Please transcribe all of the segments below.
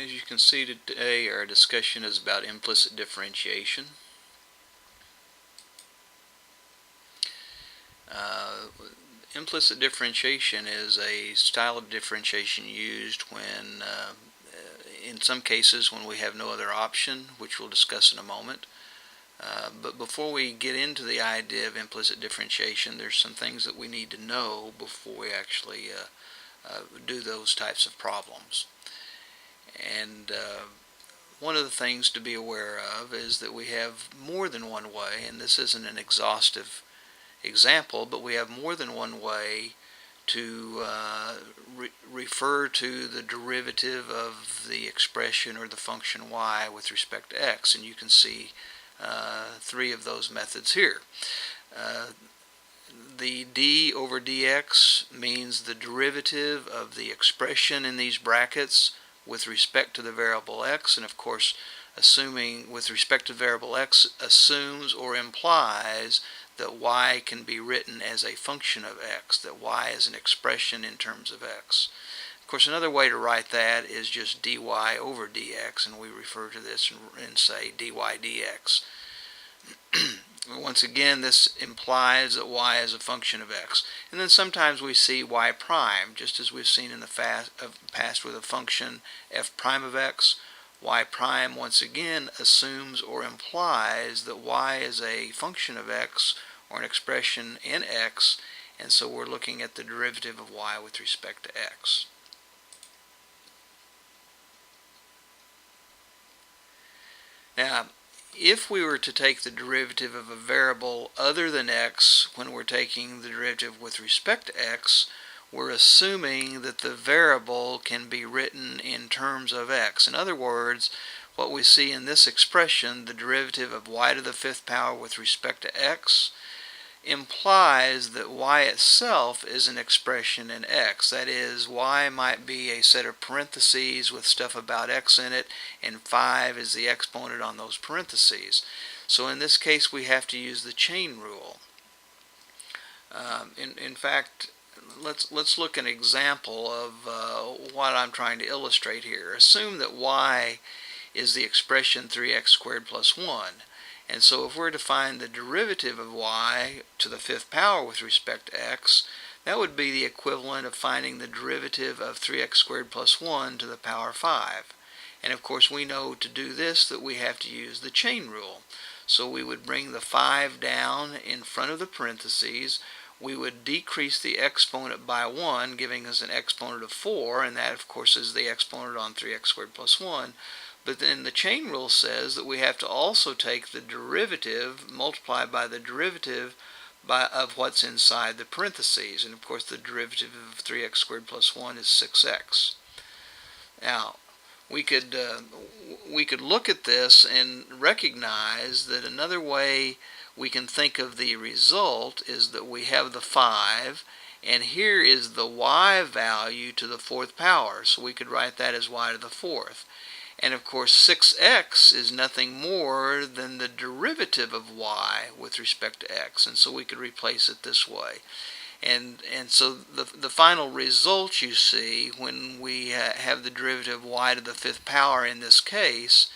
As you can see today, our discussion is about implicit differentiation. Implicit differentiation is a style of differentiation used when, in some cases, when we have no other option, which we'll discuss in a moment. But before we get into the idea of implicit differentiation, there's some things that we need to know before we actually do those types of problems. And one of the things to be aware of is that we have more than one way, and this isn't an exhaustive example, but we have more than one way to refer to the derivative of the expression or the function y with respect to x, and you can see three of those methods here. The d over dx means the derivative of the expression in these brackets with respect to the variable x, and of course assuming with respect to variable x assumes or implies that y can be written as a function of x, that y is an expression in terms of x. Of course, another way to write that is just dy over dx, and we refer to this and say dy dx. Once again, this implies that y is a function of x. And then sometimes we see y prime, just as we've seen in the past with a function f prime of x. Y prime, once again, assumes or implies that y is a function of x or an expression in x, and so we're looking at the derivative of y with respect to x. Now, if we were to take the derivative of a variable other than x when we're taking the derivative with respect to x, we're assuming that the variable can be written in terms of x. In other words, what we see in this expression, the derivative of y to the fifth power with respect to x, implies that y itself is an expression in x. That is, y might be a set of parentheses with stuff about x in it, and 5 is the exponent on those parentheses. So in this case, we have to use the chain rule. In fact, let's look at an example of what I'm trying to illustrate here. Assume that y is the expression 3x squared plus 1. And so if we're to find the derivative of y to the fifth power with respect to x, that would be the equivalent of finding the derivative of 3x squared plus 1 to the power 5. And of course we know to do this that we have to use the chain rule. So we would bring the 5 down in front of the parentheses. We would decrease the exponent by 1, giving us an exponent of 4, and that of course is the exponent on 3x squared plus 1. But then the chain rule says that we have to also take the derivative multiplied by the derivative of what's inside the parentheses. And of course the derivative of 3x squared plus 1 is 6x. Now, we could look at this and recognize that another way we can think of the result is that we have the 5, and here is the y value to the fourth power. So we could write that as y to the fourth. And of course 6x is nothing more than the derivative of y with respect to x, and so we could replace it this way. And so the final result you see when we have the derivative of y to the fifth power in this case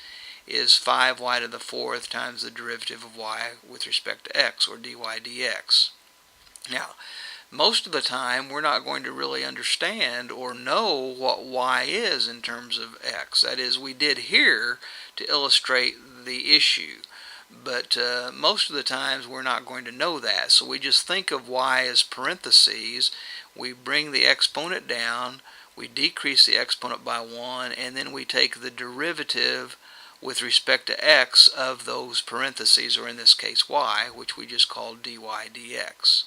is 5y to the fourth times the derivative of y with respect to x, or dy dx. Now, most of the time we're not going to really understand or know what y is in terms of x. That is, we did here to illustrate the issue, but most of the times we're not going to know that. So we just think of y as parentheses, we bring the exponent down, we decrease the exponent by 1, and then we take the derivative with respect to x of those parentheses, or in this case y, which we just called dy dx.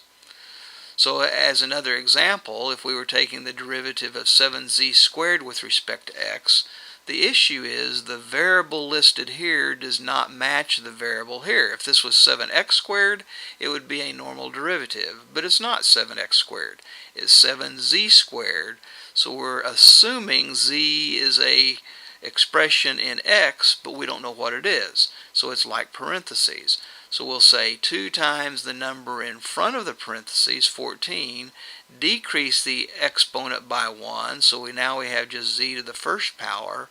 So as another example, if we were taking the derivative of 7z squared with respect to x, the issue is the variable listed here does not match the variable here. If this was 7x squared, it would be a normal derivative, but it's not 7x squared. It's 7z squared, so we're assuming z is a expression in x, but we don't know what it is. So it's like parentheses. So we'll say 2 times the number in front of the parentheses, 14, decrease the exponent by 1, so now we have just z to the first power,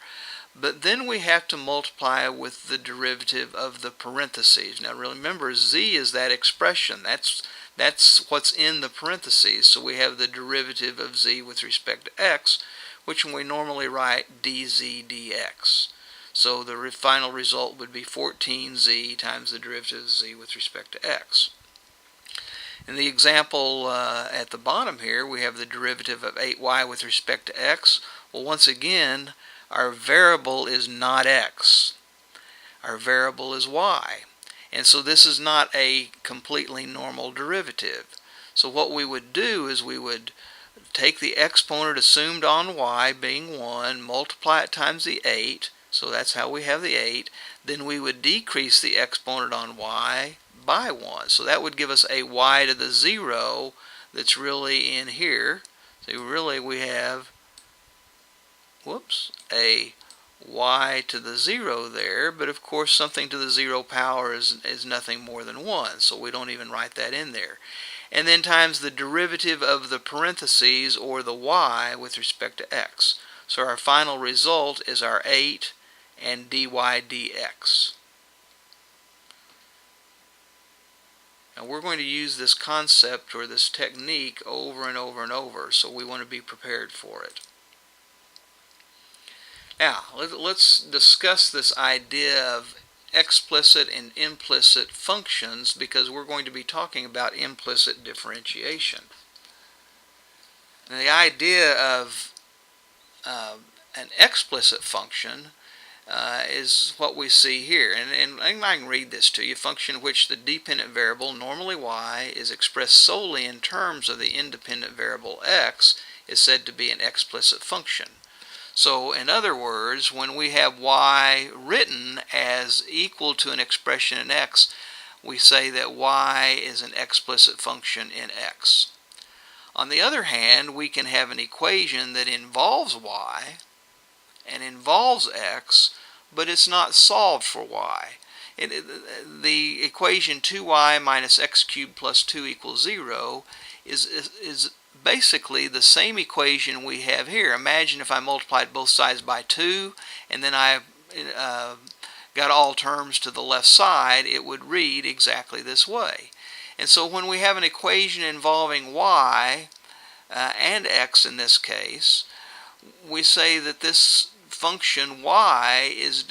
but then we have to multiply with the derivative of the parentheses. Now remember, z is that expression. That's what's in the parentheses. So we have the derivative of z with respect to x, which we normally write dz dx. So the final result would be 14z times the derivative of z with respect to x. In the example at the bottom here, we have the derivative of 8y with respect to x. Well, once again, our variable is not x. Our variable is y. And so this is not a completely normal derivative. So what we would do is we would take the exponent assumed on y being 1, multiply it times the 8, so that's how we have the 8. Then we would decrease the exponent on y by 1. So that would give us a y to the 0 that's really in here. So really we have, a y to the 0 there, but of course something to the 0 power is nothing more than 1, so we don't even write that in there. And then times the derivative of the parentheses, or the y, with respect to x. So our final result is our 8 and dy dx. Now we're going to use this concept or this technique over and over and over, so we want to be prepared for it. Now, let's discuss this idea of explicit and implicit functions, because we're going to be talking about implicit differentiation. And the idea of an explicit function is what we see here. And I can read this to you. Function in which the dependent variable, normally y, is expressed solely in terms of the independent variable x is said to be an explicit function. So in other words, when we have y written as equal to an expression in x, we say that y is an explicit function in x. On the other hand, we can have an equation that involves y and involves x, but it's not solved for y. The equation 2y minus x cubed plus 2 equals 0 is basically the same equation we have here. Imagine if I multiplied both sides by 2 and then I got all terms to the left side, it would read exactly this way. And so when we have an equation involving y and x in this case, we say that this function y is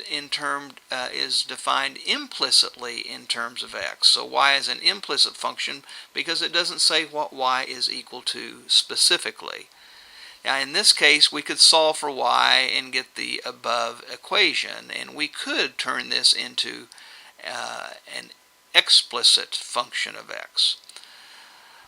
defined implicitly in terms of x. So y is an implicit function because it doesn't say what y is equal to specifically. Now in this case we could solve for y and get the above equation, and we could turn this into an explicit function of x.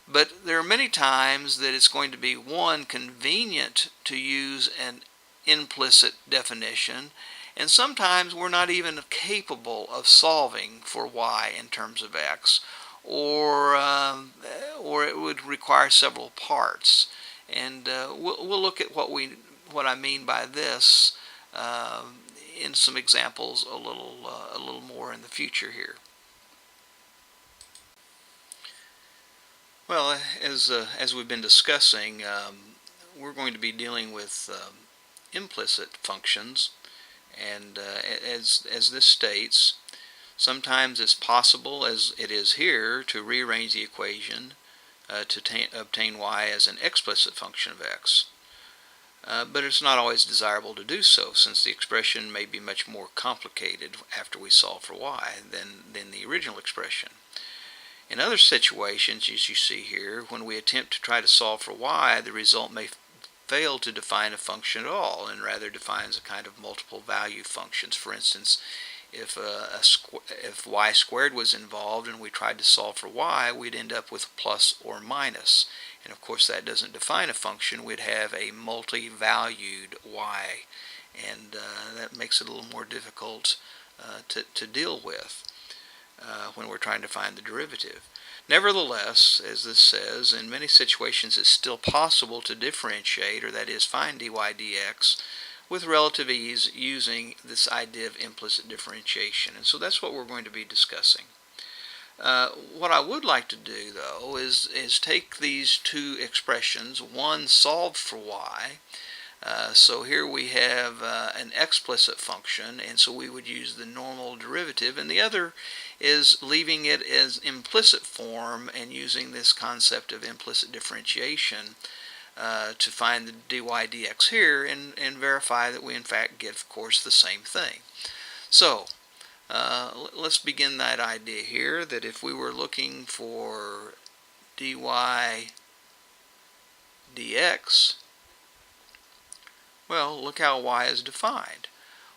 But there are many times that it's going to be, one, convenient to use an implicit definition, and sometimes we're not even capable of solving for y in terms of x, or it would require several parts. And we'll look at what I mean by this in some examples a little more in the future here. Well, as we've been discussing, we're going to be dealing with implicit functions, and as this states, sometimes it's possible, as it is here, to rearrange the equation to obtain y as an explicit function of x. But it's not always desirable to do so, since the expression may be much more complicated after we solve for y than the original expression. In other situations, as you see here, when we attempt to try to solve for y, the result may fail to define a function at all, and rather defines a kind of multiple value functions. For instance, if y squared was involved and we tried to solve for y, we'd end up with plus or minus. And of course that doesn't define a function. We'd have a multi-valued y, and that makes it a little more difficult to deal with when we're trying to find the derivative. Nevertheless, as this says, in many situations it's still possible to differentiate, or that is find dy dx, with relative ease using this idea of implicit differentiation. And so that's what we're going to be discussing. What I would like to do, though, is take these two expressions, one solved for y, So here we have an explicit function, and so we would use the normal derivative, and the other is leaving it as implicit form and using this concept of implicit differentiation to find the dy dx here and verify that we in fact get, of course, the same thing. So let's begin that idea here, that if we were looking for dy dx, well, look how y is defined.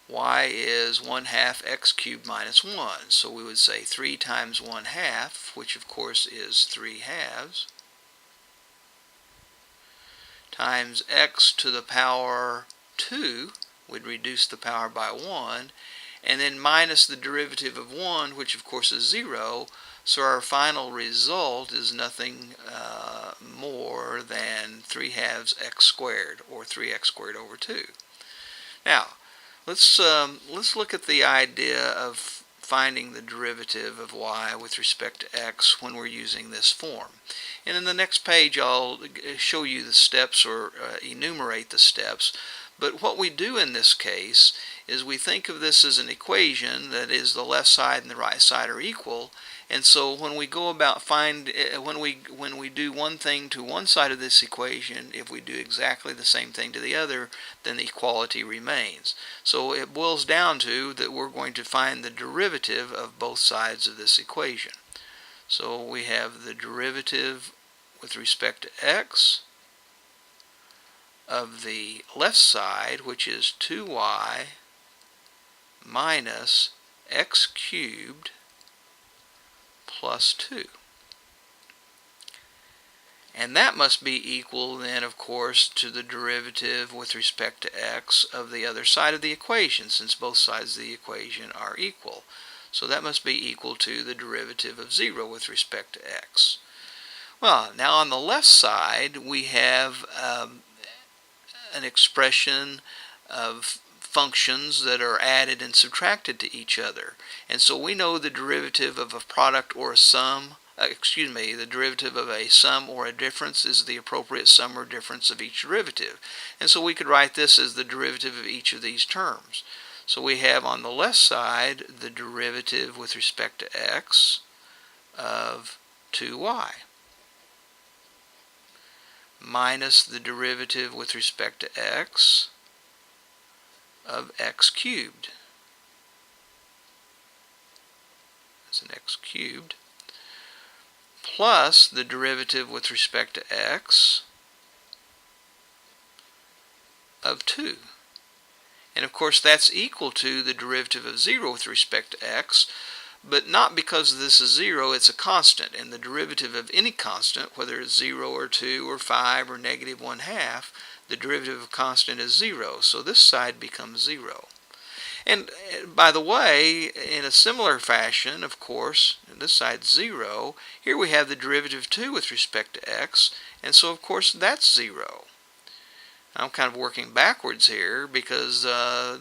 Y is 1/2 x cubed minus 1. So we would say 3 times 1/2, which of course is 3/2, times x to the power 2, we'd reduce the power by 1, and then minus the derivative of 1, which of course is 0. So our final result is nothing more than 3/2 x squared, or 3x squared over 2. Now, let's look at the idea of finding the derivative of y with respect to x when we're using this form. And in the next page I'll show you the steps, or enumerate the steps. But what we do in this case is we think of this as an equation, that is, the left side and the right side are equal. And so when we go about when we do one thing to one side of this equation, if we do exactly the same thing to the other, then the equality remains. So it boils down to that we're going to find the derivative of both sides of this equation. So we have the derivative with respect to x of the left side, which is 2y minus x cubed plus 2. And that must be equal then, of course, to the derivative with respect to x of the other side of the equation, since both sides of the equation are equal. So that must be equal to the derivative of 0 with respect to x. Well, now on the left side we have an expression of functions that are added and subtracted to each other. And so we know the derivative of a product or a sum, the derivative of a sum or a difference is the appropriate sum or difference of each derivative. And so we could write this as the derivative of each of these terms. So we have on the left side the derivative with respect to x of 2y minus the derivative with respect to x of x cubed. That's an x cubed, plus the derivative with respect to x of 2. And of course that's equal to the derivative of 0 with respect to x, but not because this is 0, it's a constant, and the derivative of any constant, whether it's 0 or 2 or 5 or negative 1/2, the derivative of constant is 0, so this side becomes 0. And by the way, in a similar fashion, of course, this side's 0, here we have the derivative of 2 with respect to x, and so of course that's 0. I'm kind of working backwards here because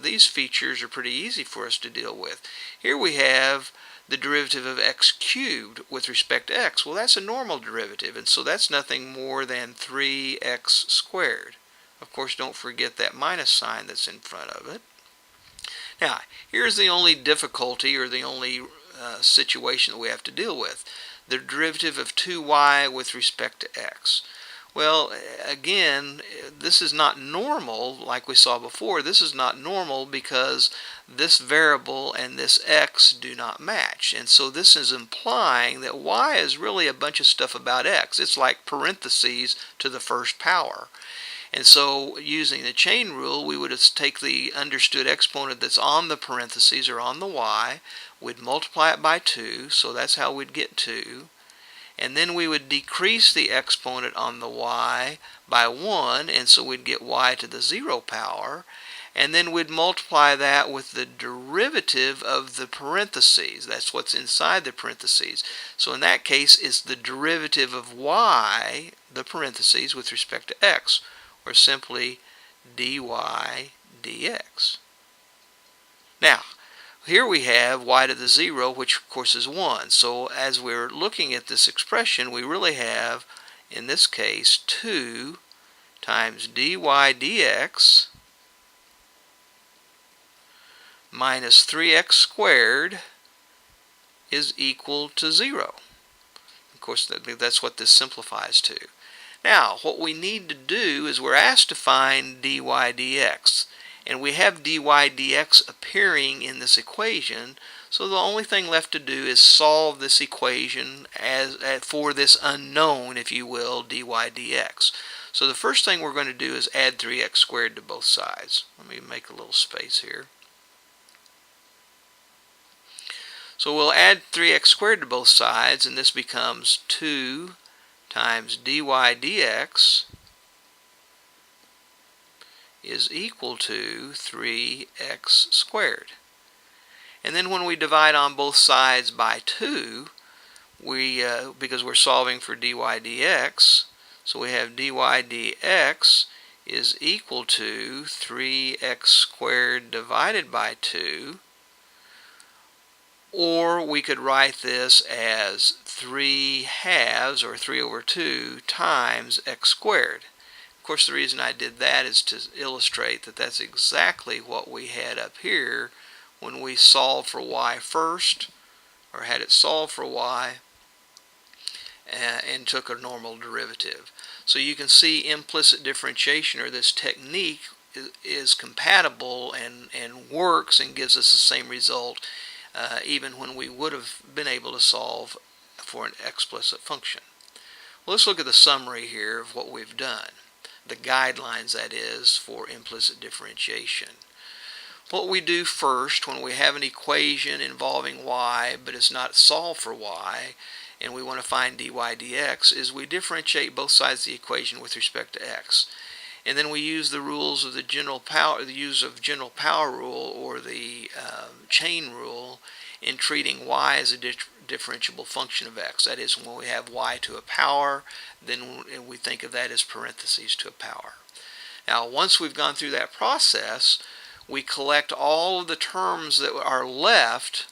these features are pretty easy for us to deal with. Here we have the derivative of x cubed with respect to x. Well, that's a normal derivative, and so that's nothing more than 3x squared. Of course, don't forget that minus sign that's in front of it. Now, here's the only difficulty, or the only situation that we have to deal with. The derivative of 2y with respect to x. Well, again, this is not normal like we saw before. This is not normal because this variable and this x do not match. And so this is implying that y is really a bunch of stuff about x. It's like parentheses to the first power. And so using the chain rule, we would take the understood exponent that's on the parentheses or on the y, we'd multiply it by 2, so that's how we'd get 2. And then we would decrease the exponent on the y by 1, and so we'd get y to the 0 power. And then we'd multiply that with the derivative of the parentheses. That's what's inside the parentheses. So in that case, it's the derivative of y, the parentheses, with respect to x, or simply dy dx. Now, here we have y to the 0, which of course is 1. So as we're looking at this expression, we really have, in this case, 2 times dy dx minus 3x squared is equal to 0. Of course, that's what this simplifies to. Now, what we need to do is we're asked to find dy dx. And we have dy dx appearing in this equation, so the only thing left to do is solve this equation for this unknown, if you will, dy dx. So the first thing we're going to do is add 3x squared to both sides. Let me make a little space here. So we'll add 3x squared to both sides, and this becomes 2 times dy dx is equal to 3x squared. And then when we divide on both sides by 2, because we're solving for dy dx, so we have dy dx is equal to 3x squared divided by 2, or we could write this as 3 halves, or 3 over 2, times x squared. Of course, the reason I did that is to illustrate that that's exactly what we had up here when we solved for y first, or had it solved for y, and took a normal derivative. So you can see implicit differentiation, or this technique, is compatible and works and gives us the same result even when we would have been able to solve for an explicit function. Well, let's look at the summary here of what we've done. The guidelines, that is, for implicit differentiation. What we do first when we have an equation involving y but it's not solved for y, and we want to find dy dx, is we differentiate both sides of the equation with respect to x. And then we use the rules of the general power rule, or the chain rule, in treating y as a differentiable function of x. That is, when we have y to a power, then we think of that as parentheses to a power. Now, once we've gone through that process, we collect all of the terms that are left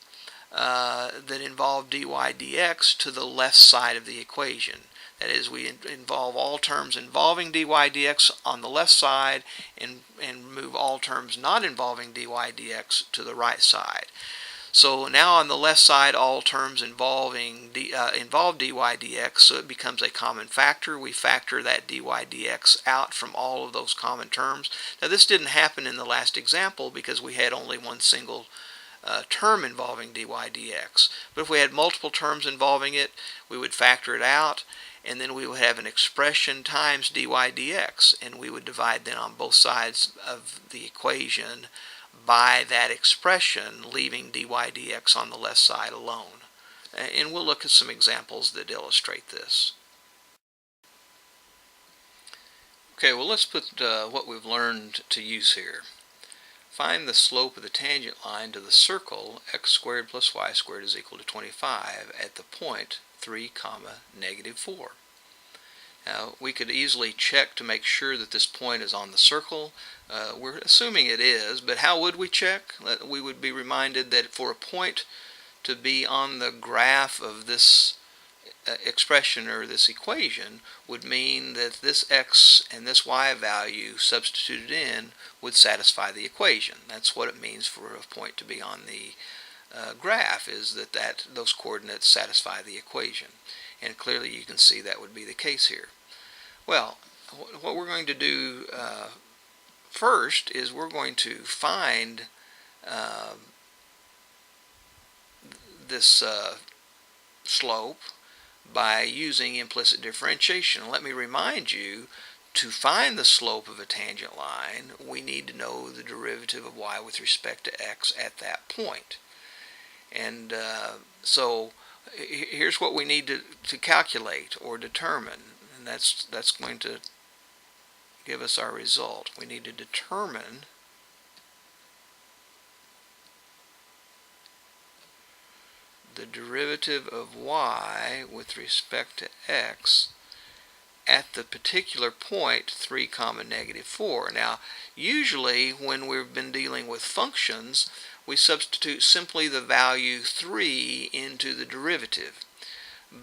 that involve dy dx to the left side of the equation. That is, we involve all terms involving dy dx on the left side, and move all terms not involving dy dx to the right side. So now on the left side, all terms involve dy dx, so it becomes a common factor. We factor that dy dx out from all of those common terms. Now, this didn't happen in the last example because we had only one single term involving dy dx. But if we had multiple terms involving it, we would factor it out, and then we would have an expression times dy dx, and we would divide then on both sides of the equation by that expression, leaving dy dx on the left side alone. And we'll look at some examples that illustrate this. Okay, well, let's put what we've learned to use here. Find the slope of the tangent line to the circle x squared plus y squared is equal to 25 at the point 3, -4. Now, we could easily check to make sure that this point is on the circle. We're assuming it is, but how would we check? We would be reminded that for a point to be on the graph of this expression, or this equation, would mean that this x and this y value substituted in would satisfy the equation. That's what it means for a point to be on the graph, is that those coordinates satisfy the equation. And clearly you can see that would be the case here. Well, what we're going to do first is we're going to find this slope by using implicit differentiation. Let me remind you, to find the slope of a tangent line, we need to know the derivative of y with respect to x at that point. And so here's what we need to calculate or determine, and that's going to give us our result. We need to determine the derivative of y with respect to x at the particular point 3, -4. Now, usually when we've been dealing with functions, we substitute simply the value 3 into the derivative.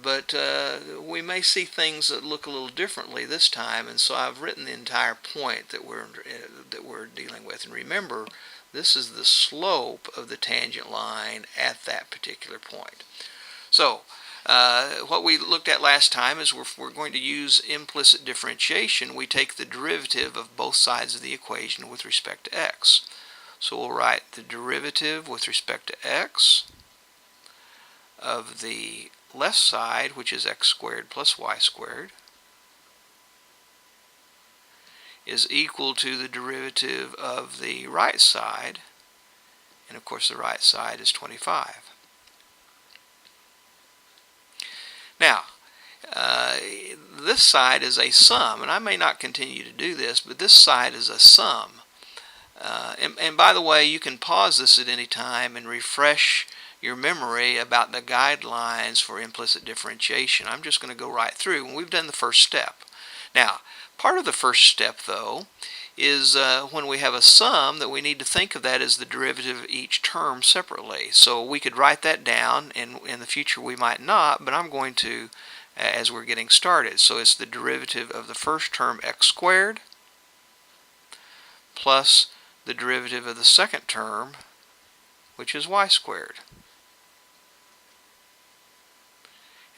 but we may see things that look a little differently this time, and so I've written the entire point that we're dealing with. And remember, this is the slope of the tangent line at that particular point. So what we looked at last time is we're going to use implicit differentiation. We take the derivative of both sides of the equation with respect to x. So we'll write the derivative with respect to x of the left side, which is x squared plus y squared, is equal to the derivative of the right side, and of course the right side is 25. Now, this side is a sum, and I may not continue to do this, but this side is a sum. And by the way, you can pause this at any time and refresh your memory about the guidelines for implicit differentiation. I'm just going to go right through, and we've done the first step. Now, part of the first step, though, is when we have a sum, that we need to think of that as the derivative of each term separately. So we could write that down, and in the future we might not, but I'm going to as we're getting started. So it's the derivative of the first term, x squared, plus the derivative of the second term, which is y squared.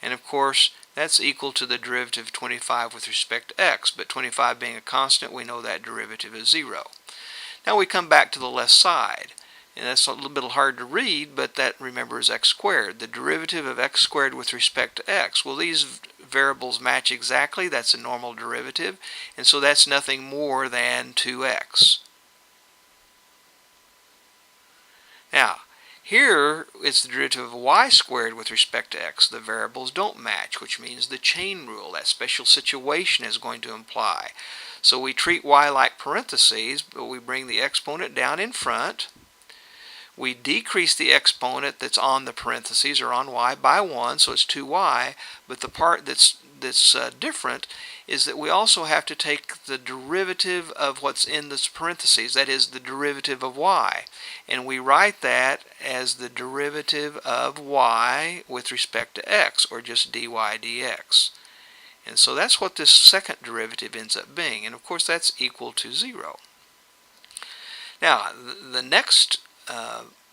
And of course, that's equal to the derivative of 25 with respect to x, but 25 being a constant, we know that derivative is 0. Now we come back to the left side, and that's a little bit hard to read, but that, remember, is x squared. The derivative of x squared with respect to x. Well, these variables match exactly. That's a normal derivative, and so that's nothing more than 2x. Now, here it's the derivative of y squared with respect to x. The variables don't match, which means the chain rule, that special situation, is going to apply. So we treat y like parentheses, but we bring the exponent down in front. We decrease the exponent that's on the parentheses, or on y, by 1, so it's 2y, but the part that's different is that we also have to take the derivative of what's in this parentheses, that is the derivative of y, and we write that as the derivative of y with respect to x, or just dy dx. And so that's what this second derivative ends up being, and of course that's equal to 0. Now, the next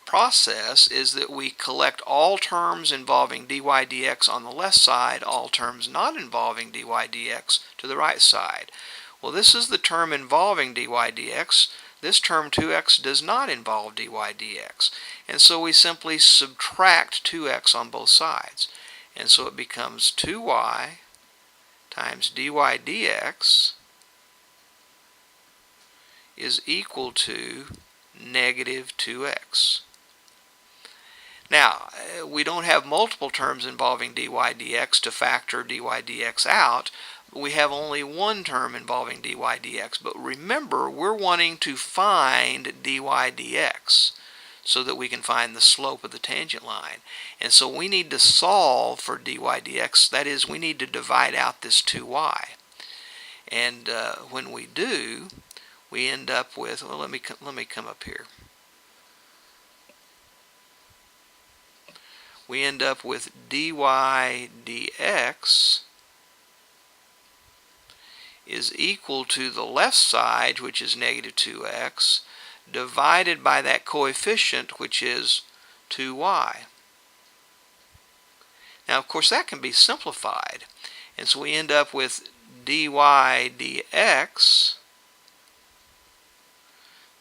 process is that we collect all terms involving dy dx on the left side, all terms not involving dy dx to the right side. Well, this is the term involving dy dx. This term 2x does not involve dy dx. And so we simply subtract 2x on both sides. And so it becomes 2y times dy dx is equal to negative 2x. Now, we don't have multiple terms involving dy dx to factor dy dx out. We have only one term involving dy dx. But remember, we're wanting to find dy dx so that we can find the slope of the tangent line. And so we need to solve for dy dx. That is, we need to divide out this 2y. And when we do, we end up with, well, let me come up here. We end up with dy dx is equal to the left side, which is negative 2x, divided by that coefficient, which is 2y. Now, of course, that can be simplified. And so we end up with dy dx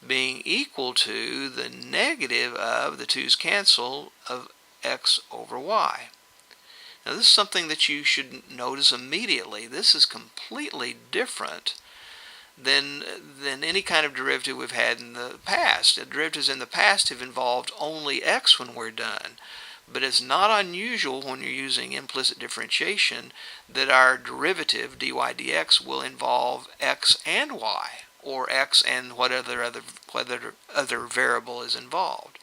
being equal to the negative of, the 2's cancel, of x over y. Now this is something that you should notice immediately. This is completely different than any kind of derivative we've had in the past. The derivatives in the past have involved only x when we're done. But it's not unusual when you're using implicit differentiation that our derivative, dy dx, will involve x and y, or x and whatever other variable is involved.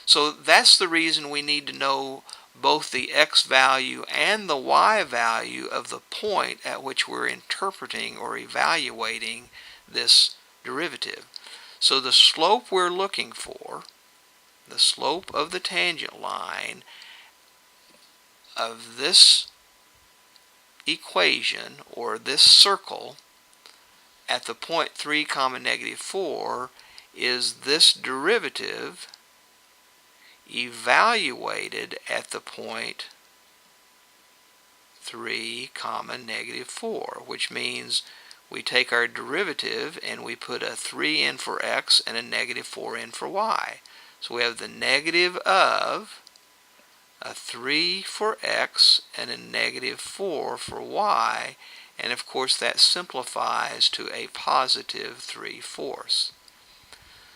So that's the reason we need to know both the x value and the y value of the point at which we're interpreting or evaluating this derivative. So the slope we're looking for, the slope of the tangent line of this equation, or this circle, at the point 3 comma negative 4 is this derivative evaluated at the point 3 comma negative 4, which means we take our derivative and we put a 3 in for x and a negative 4 in for y. So we have the negative of a 3 for x and a negative 4 for y, and of course that simplifies to a positive 3/4.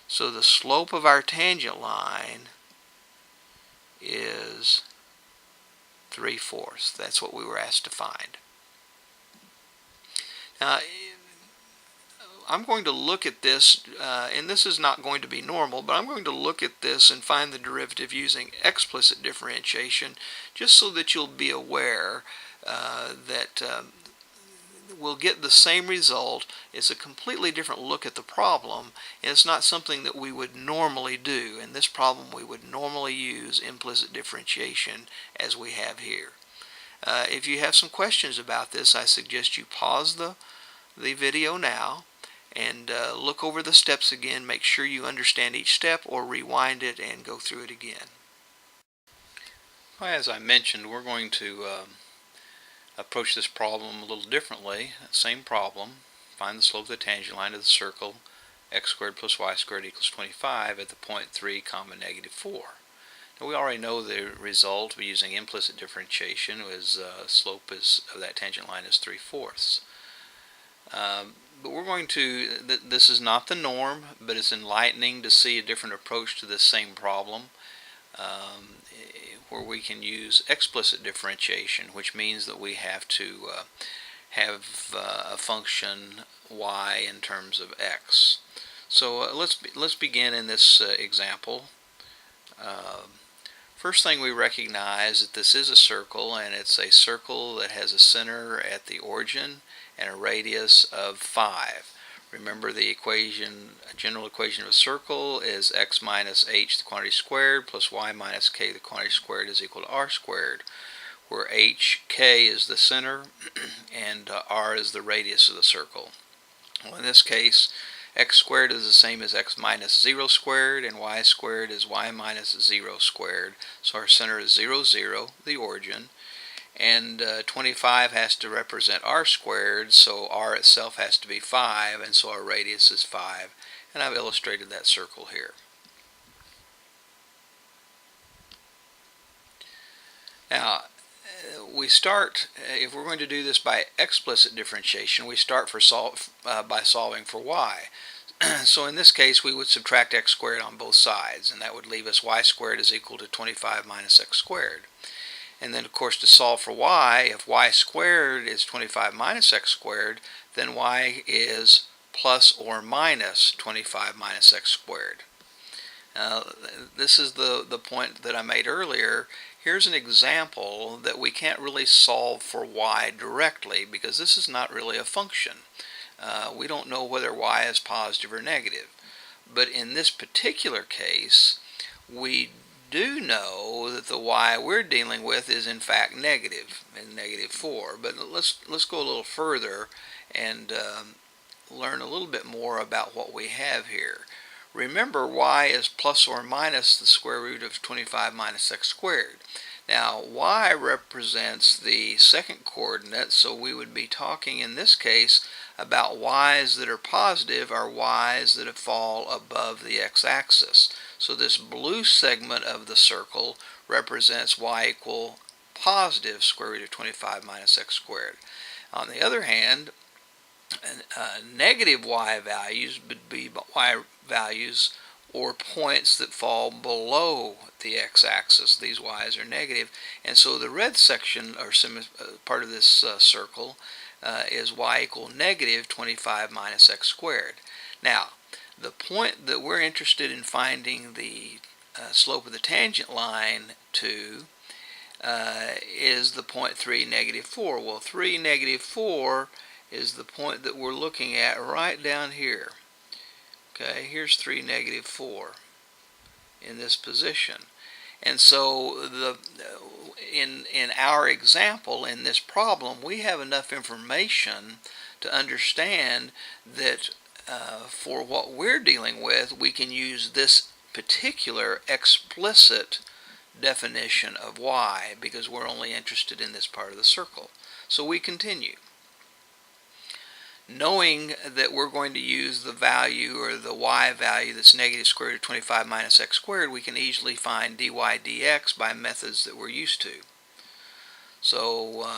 So the slope of our tangent line is 3/4. That's what we were asked to find. Now, I'm going to look at this, and this is not going to be normal, but I'm going to look at this and find the derivative using explicit differentiation, just so that you'll be aware that we'll get the same result. It's a completely different look at the problem, and it's not something that we would normally do. In this problem, we would normally use implicit differentiation as we have here. If you have some questions about this, I suggest you pause the video now and look over the steps again. Make sure you understand each step, or rewind it and go through it again. Well, as I mentioned, we're going to approach this problem a little differently. Same problem. Find the slope of the tangent line of the circle x squared plus y squared equals 25 at the point 3 comma negative 4. Now, we already know the result by using implicit differentiation is slope of that tangent line is 3/4. But we're going to, this is not the norm, but it's enlightening to see a different approach to this same problem, where we can use explicit differentiation, which means that we have to have a function y in terms of x. So let's begin in this example. First thing, we recognize that this is a circle, and it's a circle that has a center at the origin and a radius of 5. Remember, the equation, a general equation of a circle is x minus h, the quantity squared, plus y minus k, the quantity squared, is equal to r squared, where k is the center and r is the radius of the circle. Well, in this case, x squared is the same as x minus 0 squared, and y squared is y minus 0 squared. So our center is 0, 0, the origin. And 25 has to represent r squared, so r itself has to be 5, and so our radius is 5. And I've illustrated that circle here. Now, we start, if we're going to do this by explicit differentiation, we start by solving for y. So in this case, we would subtract x squared on both sides, and that would leave us y squared is equal to 25 minus x squared. And then, of course, to solve for y, if y squared is 25 minus x squared, then y is plus or minus 25 minus x squared. This is the point that I made earlier. Here's an example that we can't really solve for y directly, because this is not really a function. We don't know whether y is positive or negative. But in this particular case, we do know that the y we're dealing with is in fact negative, and negative 4. But let's go a little further and learn a little bit more about what we have here. Remember, y is plus or minus the square root of 25 minus x squared. Now, y represents the second coordinate, so we would be talking in this case about y's that are positive are y's that fall above the x-axis. So this blue segment of the circle represents y equal positive square root of 25 minus x squared. On the other hand, negative y values would be y values or points that fall below the x-axis. These y's are negative, and so the red section, or part of this circle, is y equal negative 25 minus x squared. Now, the point that we're interested in finding the slope of the tangent line to is the point 3, negative 4. Well, 3, negative 4 is the point that we're looking at right down here. Okay, here's 3, negative 4 in this position. And so in our example, in this problem, we have enough information to understand that for what we're dealing with, we can use this particular explicit definition of y because we're only interested in this part of the circle. So we continue. Knowing that we're going to use the value or the y value that's negative square root of 25 minus x squared, we can easily find dy dx by methods that we're used to. So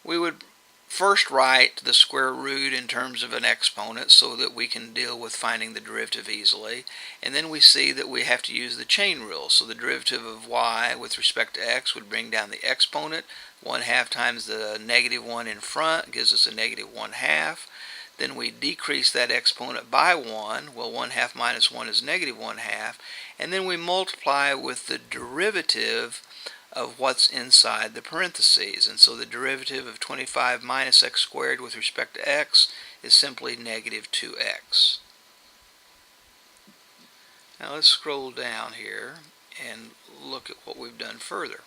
we would first write the square root in terms of an exponent so that we can deal with finding the derivative easily. And then we see that we have to use the chain rule. So the derivative of y with respect to x would bring down the exponent. 1/2 times the negative 1 in front gives us a negative 1/2. Then we decrease that exponent by 1. Well, 1/2 minus 1 is negative 1/2. And then we multiply with the derivative of what's inside the parentheses. And so the derivative of 25 minus x squared with respect to x is simply negative 2x. Now let's scroll down here and look at what we've done further.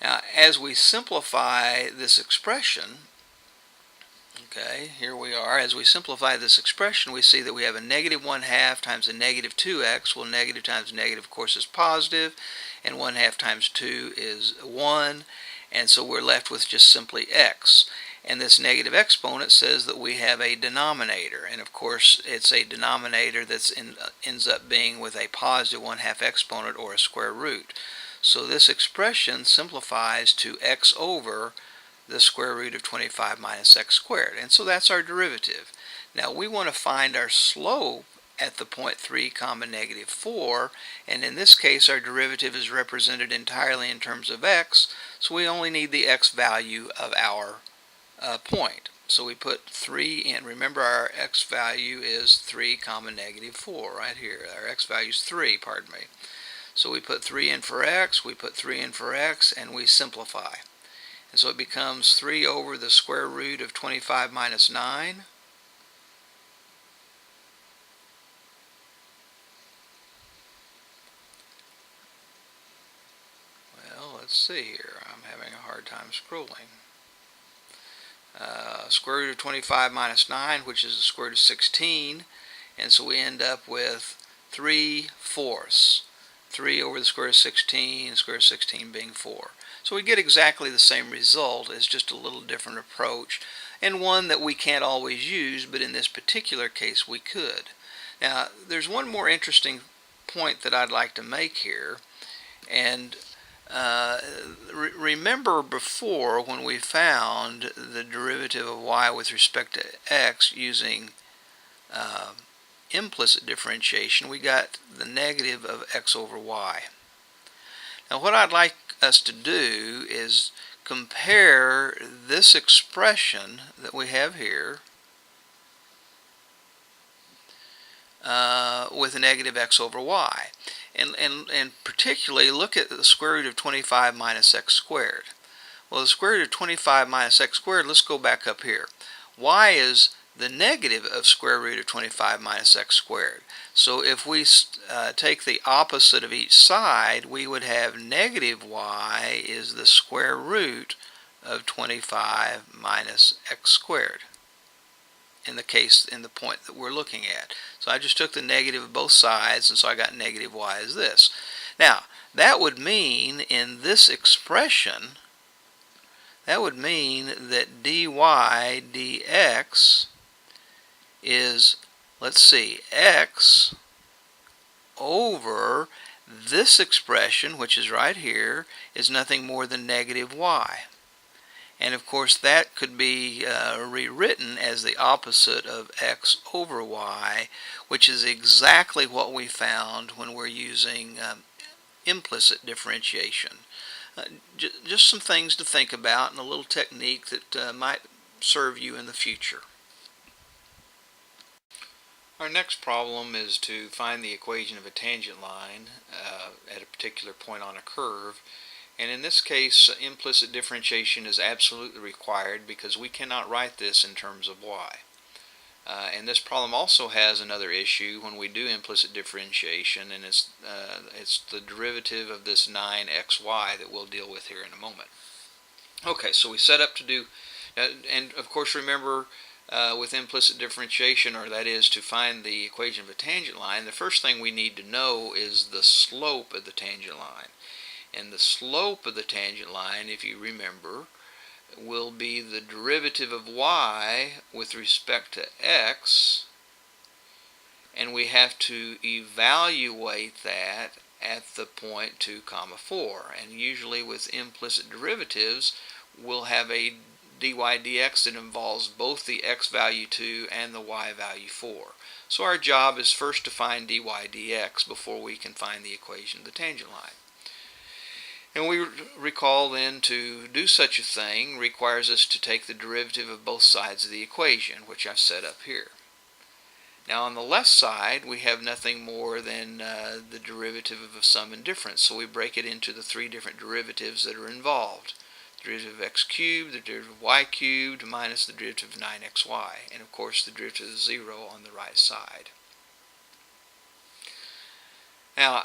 Now, as we simplify this expression, okay, here we are. As we simplify this expression, we see that we have a negative 1/2 times a negative 2x. Well, negative times negative, of course, is positive, and 1/2 times 2 is 1, and so we're left with just simply x. And this negative exponent says that we have a denominator, and of course, it's a denominator that ends up being with a positive 1/2 exponent or a square root. So this expression simplifies to x over the square root of 25 minus x squared. And so that's our derivative. Now we want to find our slope at the point 3 comma negative 4, and in this case our derivative is represented entirely in terms of x, so we only need the x value of our point. So we put 3 in. Remember, our x value is 3 comma negative 4 right here. Our x value is 3, pardon me. So we put 3 in for x, we put 3 in for x, and we simplify. And so it becomes 3 over the square root of 25 minus 9. Well, let's see here. I'm having a hard time scrolling. Square root of 25 minus 9, which is the square root of 16. And so we end up with 3/4. 3 over the square root of 16, the square root of 16 being 4. So we get exactly the same result. It's just a little different approach, and one that we can't always use, but in this particular case we could. Now, there's one more interesting point that I'd like to make here, and remember before when we found the derivative of y with respect to x using implicit differentiation, we got the negative of x over y. Now what I'd like us to do is compare this expression that we have here with a negative x over y. And particularly look at the square root of 25 minus x squared. Well, the square root of 25 minus x squared, let's go back up here. Y is the negative of square root of 25 minus x squared. So if we take the opposite of each side, we would have negative y is the square root of 25 minus x squared in the point that we're looking at. So I just took the negative of both sides, and so I got negative y as this. Now, that would mean in this expression, that would mean that dy dx is, let's see, x over this expression, which is right here, is nothing more than negative y. And of course that could be rewritten as the opposite of x over y, which is exactly what we found when we're using implicit differentiation. Just some things to think about and a little technique that might serve you in the future. Our next problem is to find the equation of a tangent line at a particular point on a curve. And in this case, implicit differentiation is absolutely required because we cannot write this in terms of y. And this problem also has another issue when we do implicit differentiation, and it's the derivative of this 9xy that we'll deal with here in a moment. Okay, so we set up to do, and of course remember with implicit differentiation, or that is to find the equation of a tangent line, the first thing we need to know is the slope of the tangent line. And the slope of the tangent line, if you remember, will be the derivative of y with respect to x, and we have to evaluate that at the point 2, 4. And usually with implicit derivatives, we'll have a dy dx that involves both the x value 2 and the y value 4. So our job is first to find dy dx before we can find the equation of the tangent line. And we recall then to do such a thing requires us to take the derivative of both sides of the equation, which I've set up here. Now on the left side we have nothing more than the derivative of a sum and difference, so we break it into the three different derivatives that are involved. The derivative of x cubed, the derivative of y cubed, minus the derivative of 9xy, and of course the derivative of 0 on the right side. Now,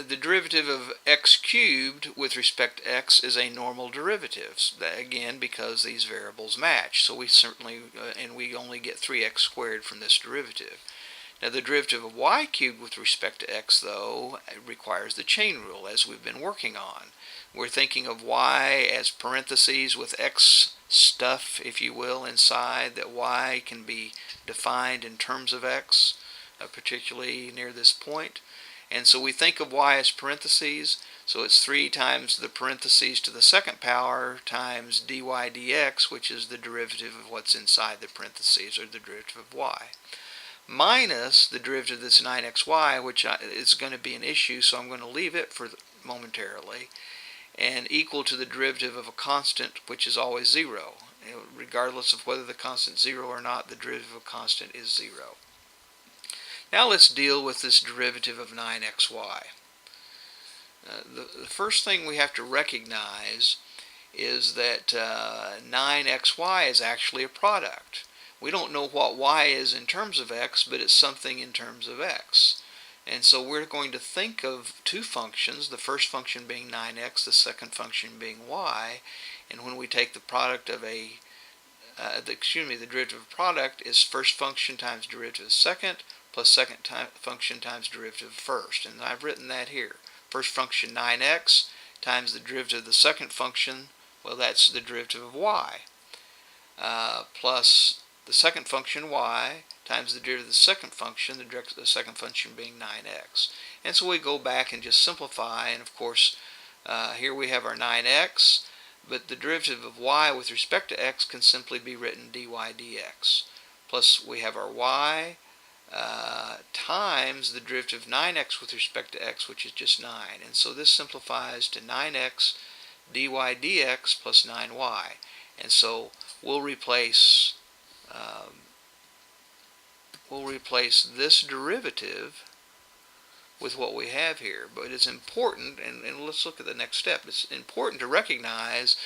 the derivative of x cubed with respect to x is a normal derivative, again because these variables match. So we certainly, and we only get 3x squared from this derivative. Now the derivative of y cubed with respect to x, though, requires the chain rule, as we've been working on. We're thinking of y as parentheses with x stuff, if you will, inside, that y can be defined in terms of x, particularly near this point. And so we think of y as parentheses, so it's 3 times the parentheses to the second power times dy dx, which is the derivative of what's inside the parentheses, or the derivative of y, minus the derivative of this 9xy, which is going to be an issue, so I'm going to leave it for momentarily, and equal to the derivative of a constant, which is always 0. Regardless of whether the constant is 0 or not, the derivative of a constant is 0. Now let's deal with this derivative of 9xy. The first thing we have to recognize is that 9xy is actually a product. We don't know what y is in terms of x, but it's something in terms of x. And so we're going to think of two functions, the first function being 9x, the second function being y, and when we take the product of the derivative of product is first function times derivative of second, plus second function times derivative of first. And I've written that here. First function 9x times the derivative of the second function, well, that's the derivative of y, plus the second function y times the derivative of the second function, the second function being 9x. And so we go back and just simplify, and of course here we have our 9x, but the derivative of y with respect to x can simply be written dy dx. Plus we have our y times the derivative of 9x with respect to x, which is just 9. And so this simplifies to 9x dy dx plus 9y. And so we'll replace this derivative with what we have here. But it's important, and let's look at the next step. It's important to recognize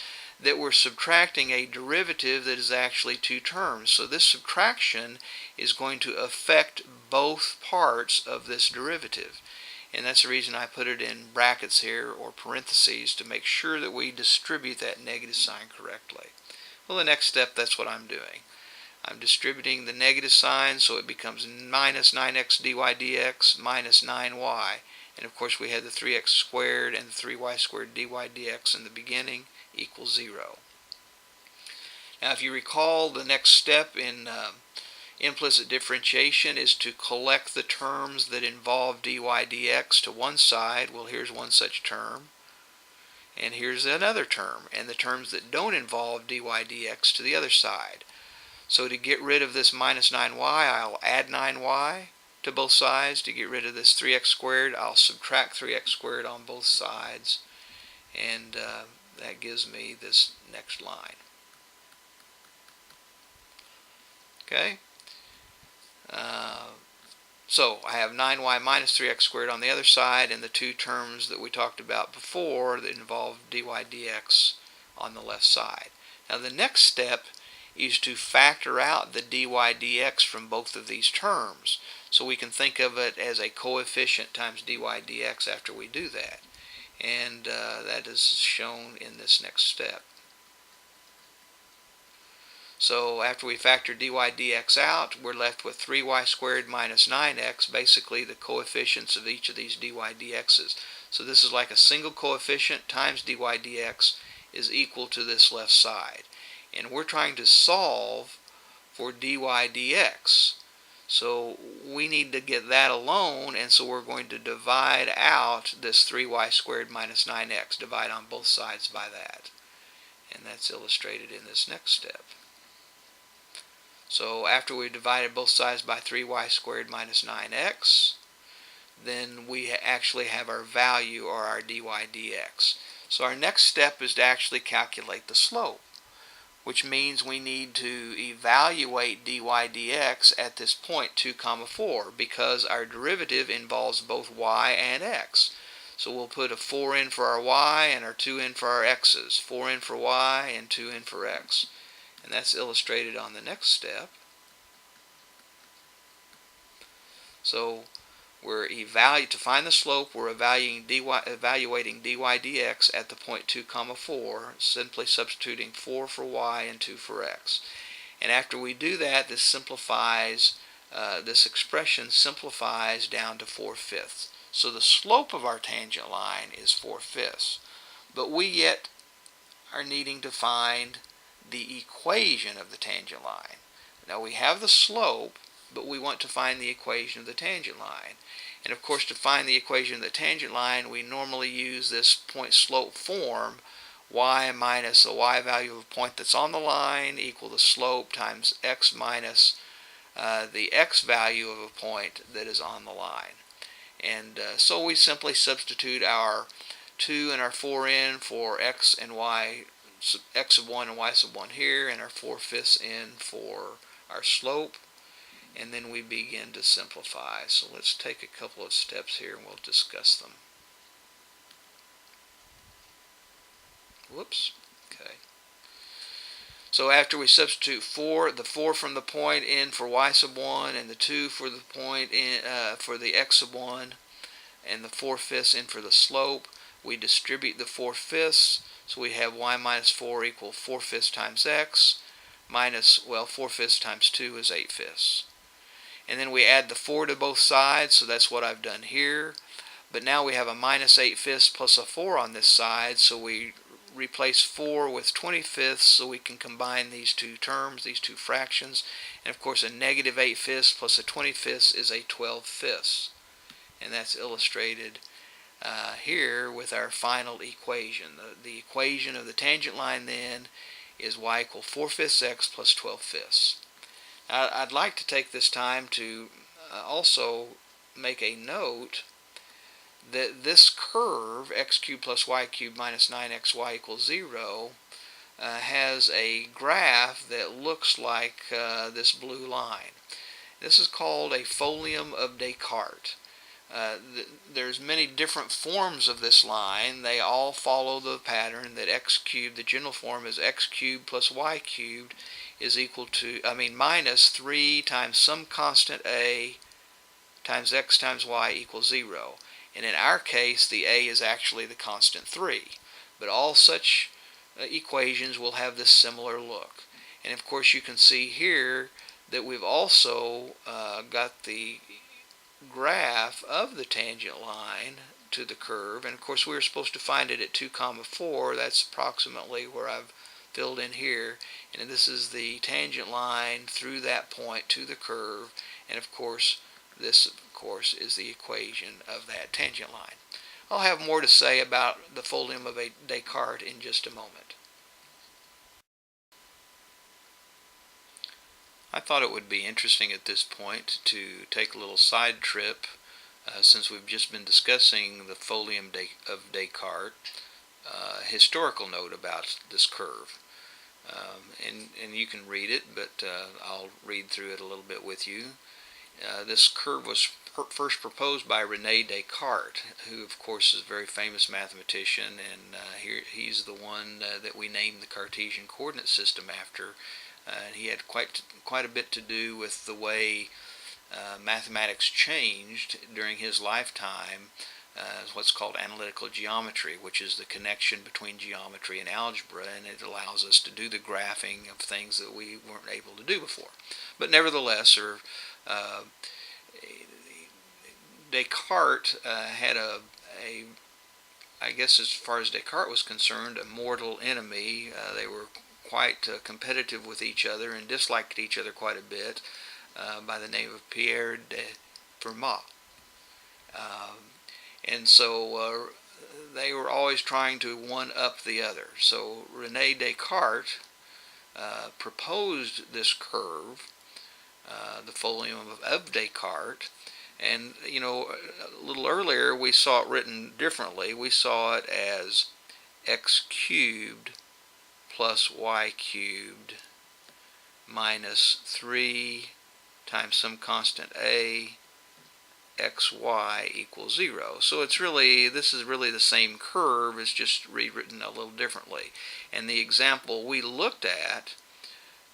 that we're subtracting a derivative that is actually two terms. So this subtraction is going to affect both parts of this derivative. And that's the reason I put it in brackets here, or parentheses, to make sure that we distribute that negative sign correctly. Well, the next step, that's what I'm doing. I'm distributing the negative sign, so it becomes minus 9x dy dx minus 9y. And of course we had the 3x squared and the 3y squared dy dx in the beginning equals 0. Now if you recall, the next step in implicit differentiation is to collect the terms that involve dy dx to one side. Well, here's one such term, and here's another term, and the terms that don't involve dy dx to the other side. So to get rid of this minus 9y, I'll add 9y to both sides. To get rid of this 3x squared, I'll subtract 3x squared on both sides, and that gives me this next line. Okay? So I have 9y minus 3x squared on the other side, and the two terms that we talked about before that involve dy dx on the left side. Now the next step is to factor out the dy dx from both of these terms. So we can think of it as a coefficient times dy dx after we do that. And that is shown in this next step. So after we factor dy dx out, we're left with 3y squared minus 9x, basically the coefficients of each of these dy dx's. So this is like a single coefficient times dy dx is equal to this left side. And we're trying to solve for dy dx. So we need to get that alone, and so we're going to divide out this 3y squared minus 9x, divide on both sides by that. And that's illustrated in this next step. So after we've divided both sides by 3y squared minus 9x, then we actually have our value, or our dy dx. So our next step is to actually calculate the slope, which means we need to evaluate dy dx at this point 2, 4, because our derivative involves both y and x. So we'll put a 4 in for our y and our 2 in for our x's. 4 in for y and 2 in for x. And that's illustrated on the next step. So to find the slope, we're evaluating dy dx at the point 2, 4, simply substituting 4 for y and 2 for x. And after we do that, this simplifies, this expression simplifies down to 4/5. So the slope of our tangent line is 4/5. But we yet are needing to find the equation of the tangent line. Now we have the slope, but we want to find the equation of the tangent line. And of course, to find the equation of the tangent line, we normally use this point slope form, y minus the y value of a point that's on the line equal the slope times x minus the x value of a point that is on the line. And so we simply substitute our 2 and our 4 in for x and y, x sub 1 and y sub 1 here, and our 4/5 in for our slope, and then we begin to simplify. So let's take a couple of steps here and we'll discuss them. Whoops. Okay. So after we substitute the 4 from the point in for y sub 1 and the 2 for the point in for the x sub 1 and the 4/5 in for the slope, we distribute the 4/5. So we have y minus 4 equal 4/5 times x minus, well, 4/5 times 2 is 8/5. And then we add the 4 to both sides, so that's what I've done here. But now we have a minus 8/5 plus a 4 on this side, so we replace 4 with 20/5 so we can combine these two terms, these two fractions. And of course a negative 8/5 plus a 20/5 is a 12/5. And that's illustrated here with our final equation. The equation of the tangent line then is y equal 4/5 x plus 12/5. I'd like to take this time to also make a note that this curve, x cubed plus y cubed minus 9xy equals 0, has a graph that looks like this blue line. This is called a Folium of Descartes. There's many different forms of this line. They all follow the pattern that x cubed, the general form is x cubed plus y cubed is equal to, minus 3 times some constant a times x times y equals 0. And in our case, the a is actually the constant 3. But all such equations will have this similar look. And of course you can see here that we've also got the graph of the tangent line to the curve. And of course we were supposed to find it at 2, 4. That's approximately where I've filled in here. And this is the tangent line through that point to the curve. And of course this, is the equation of that tangent line. I'll have more to say about the Folium of Descartes in just a moment. I thought it would be interesting at this point to take a little side trip, since we've just been discussing the Folium of Descartes, historical note about this curve. And you can read it, but I'll read through it a little bit with you. This curve was first proposed by René Descartes, who of course is a very famous mathematician, and he's the one that we named the Cartesian coordinate system after. He had quite a bit to do with the way mathematics changed during his lifetime. What's called analytical geometry, which is the connection between geometry and algebra, and it allows us to do the graphing of things that we weren't able to do before. But nevertheless, Descartes had I guess as far as Descartes was concerned, a mortal enemy. They were quite competitive with each other and disliked each other quite a bit, by the name of Pierre de Fermat. And so they were always trying to one-up the other. So René Descartes proposed this curve, the Folium of Descartes, and a little earlier we saw it written differently. We saw it as x cubed plus y cubed minus 3 times some constant a xy equals 0. So this is really the same curve, it's just rewritten a little differently. And the example we looked at,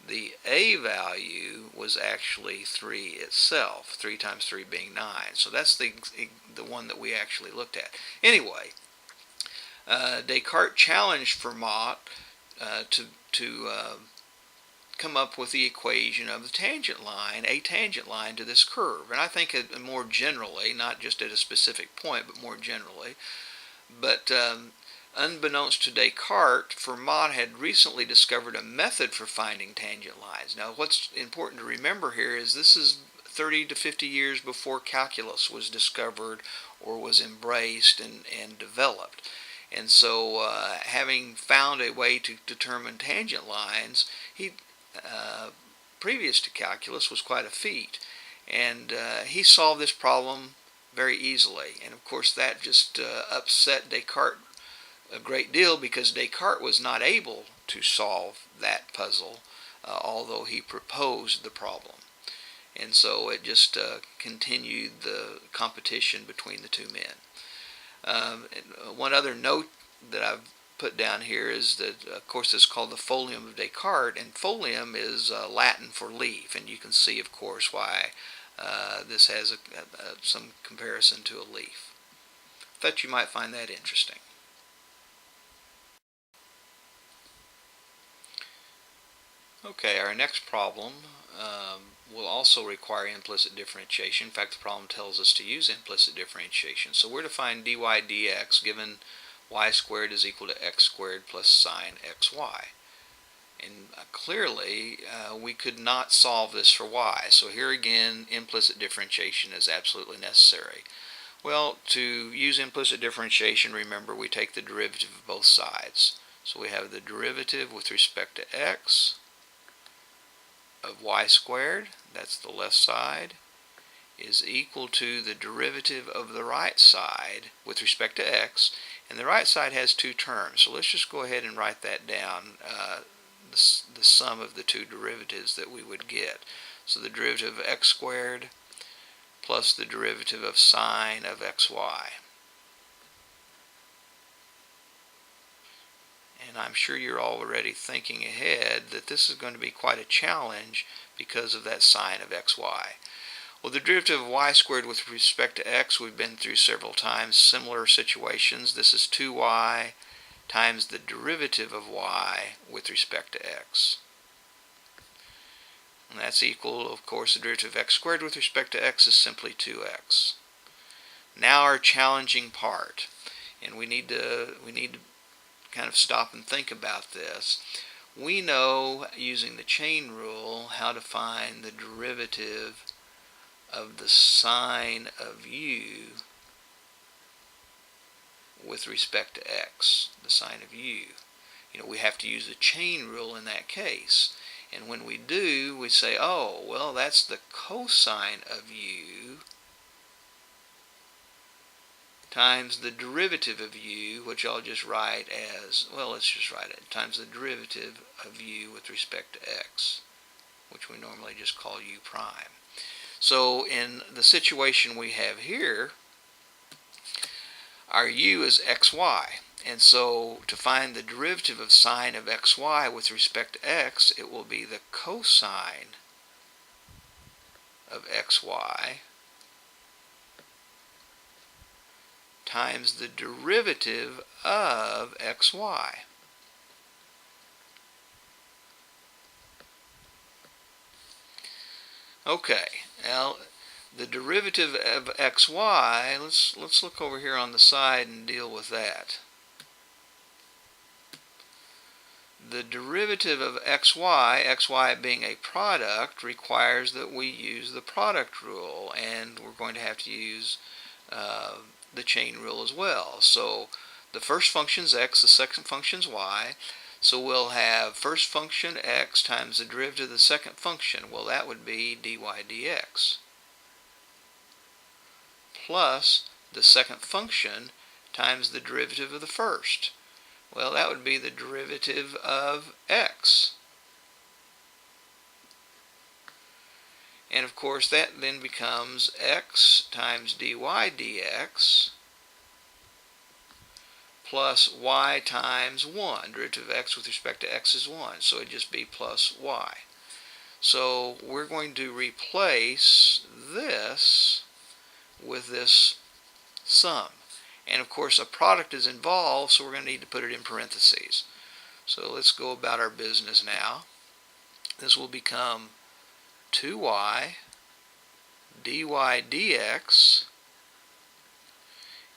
the a value was actually 3 itself, 3 times 3 being 9. So that's the one that we actually looked at. Anyway, Descartes challenged Fermat to come up with the equation of the tangent line, a tangent line to this curve. And I think more generally, not just at a specific point, but more generally. But unbeknownst to Descartes, Fermat had recently discovered a method for finding tangent lines. Now, what's important to remember here is this is 30 to 50 years before calculus was discovered or was embraced and developed. And so, having found a way to determine tangent lines, previous to calculus, was quite a feat. And he solved this problem very easily. And of course that just upset Descartes a great deal, because Descartes was not able to solve that puzzle, although he proposed the problem. And so it just continued the competition between the two men. One other note that I've put down here is that, of course, it's called the Folium of Descartes, and folium is Latin for leaf, and you can see, of course, why this has some comparison to a leaf. Thought you might find that interesting. Okay, our next problem will also require implicit differentiation. In fact, the problem tells us to use implicit differentiation. So we're to find dy dx given y squared is equal to x squared plus sine xy. And clearly, we could not solve this for y. So here again, implicit differentiation is absolutely necessary. Well, to use implicit differentiation, remember we take the derivative of both sides. So we have the derivative with respect to x of y squared, that's the left side, is equal to the derivative of the right side with respect to x, and the right side has two terms. So let's just go ahead and write that down, the sum of the two derivatives that we would get. So the derivative of x squared plus the derivative of sine of xy. And I'm sure you're already thinking ahead that this is going to be quite a challenge because of that sine of xy. Well, the derivative of y squared with respect to x we've been through several times, similar situations. This is 2y times the derivative of y with respect to x. And that's equal, of course, the derivative of x squared with respect to x is simply 2x. Now our challenging part, and we need to kind of stop and think about this. We know, using the chain rule, how to find the derivative of the sine of u with respect to x, the sine of u. We have to use the chain rule in that case. And when we do, we say, oh, well, that's the cosine of u times the derivative of u, which I'll just write as, well, let's just write it, times the derivative of u with respect to x, which we normally just call u prime. So in the situation we have here, our u is xy. And so to find the derivative of sine of xy with respect to x, it will be the cosine of xy times the derivative of xy. Okay, now the derivative of xy, let's look over here on the side and deal with that. The derivative of xy being a product, requires that we use the product rule, and we're going to have to use the chain rule as well. So the first function's x, the second function's y, so we'll have first function x times the derivative of the second function. Well, that would be dy dx, plus the second function times the derivative of the first. Well, that would be the derivative of x. And of course that then becomes x times dy dx plus y times 1. Derivative of x with respect to x is 1, so it'd just be plus y. So we're going to replace this with this sum. And of course a product is involved, so we're going to need to put it in parentheses. So let's go about our business now. This will become 2y dy dx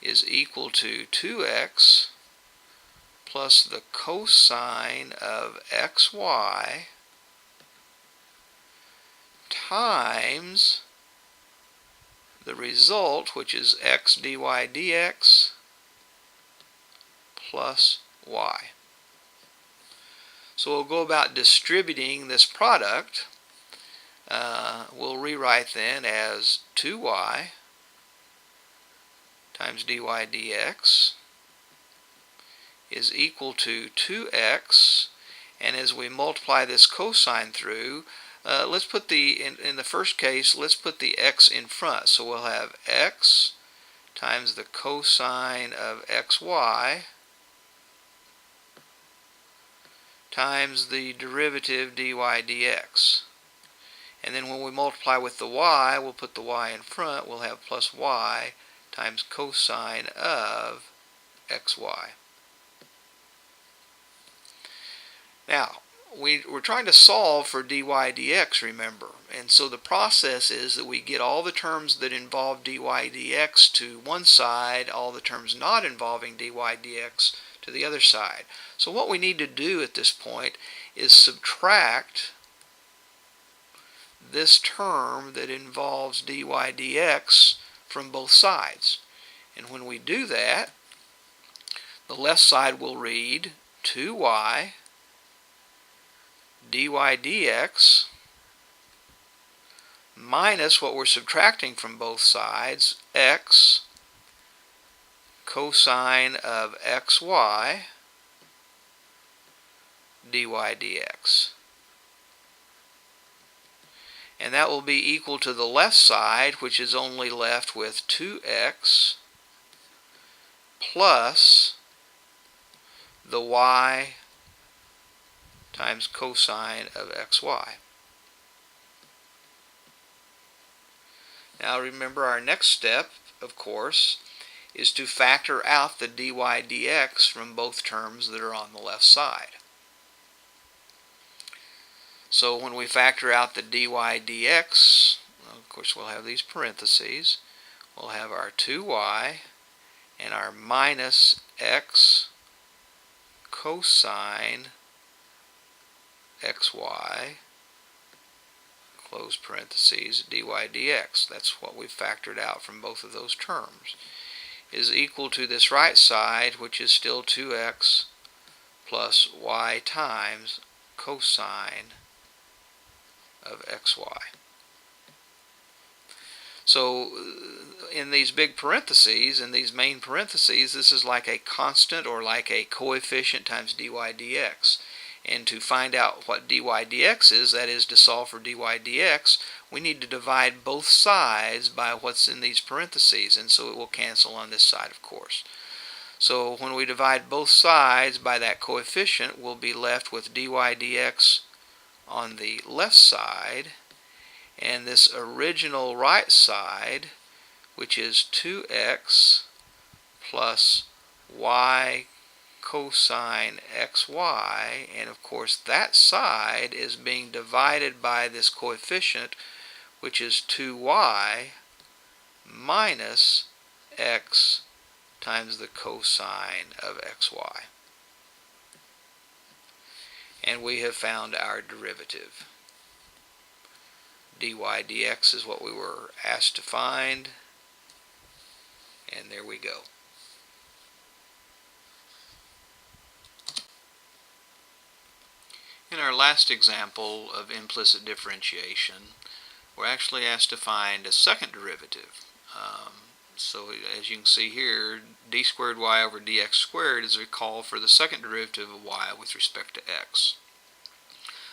is equal to 2x plus the cosine of xy times the result, which is x dy dx plus y. So we'll go about distributing this product. We'll rewrite then as 2y times dy dx is equal to 2x, and as we multiply this cosine through, let's put in the first case, let's put the x in front. So we'll have x times the cosine of xy times the derivative dy dx. And then when we multiply with the y, we'll put the y in front. We'll have plus y times cosine of xy. Now, we're trying to solve for dy dx, remember. And so the process is that we get all the terms that involve dy dx to one side, all the terms not involving dy dx to the other side. So what we need to do at this point is subtract this term that involves dy dx from both sides. And when we do that, the left side will read 2y dy dx minus what we're subtracting from both sides, x cosine of xy dy dx. And that will be equal to the left side, which is only left with 2x plus the y times cosine of xy. Now remember, our next step, of course, is to factor out the dy dx from both terms that are on the left side. So when we factor out the dy dx, well, of course we'll have these parentheses. We'll have our 2y and our minus x cosine xy, close parentheses, dy dx. That's what we've factored out from both of those terms, is equal to this right side, which is still 2x plus y times cosine of xy. So in these big parentheses, in these main parentheses, this is like a constant or like a coefficient times dy dx. And to find out what dy dx is, that is to solve for dy dx, we need to divide both sides by what's in these parentheses, and so it will cancel on this side, of course. So when we divide both sides by that coefficient, we'll be left with dy dx on the left side, and this original right side, which is 2x plus y cosine xy, and of course that side is being divided by this coefficient, which is 2y minus x times the cosine of xy. And we have found our derivative. Dy dx is what we were asked to find, and there we go. In our last example of implicit differentiation, we're actually asked to find a second derivative. So as you can see here, d squared y over dx squared is a call for the second derivative of y with respect to x.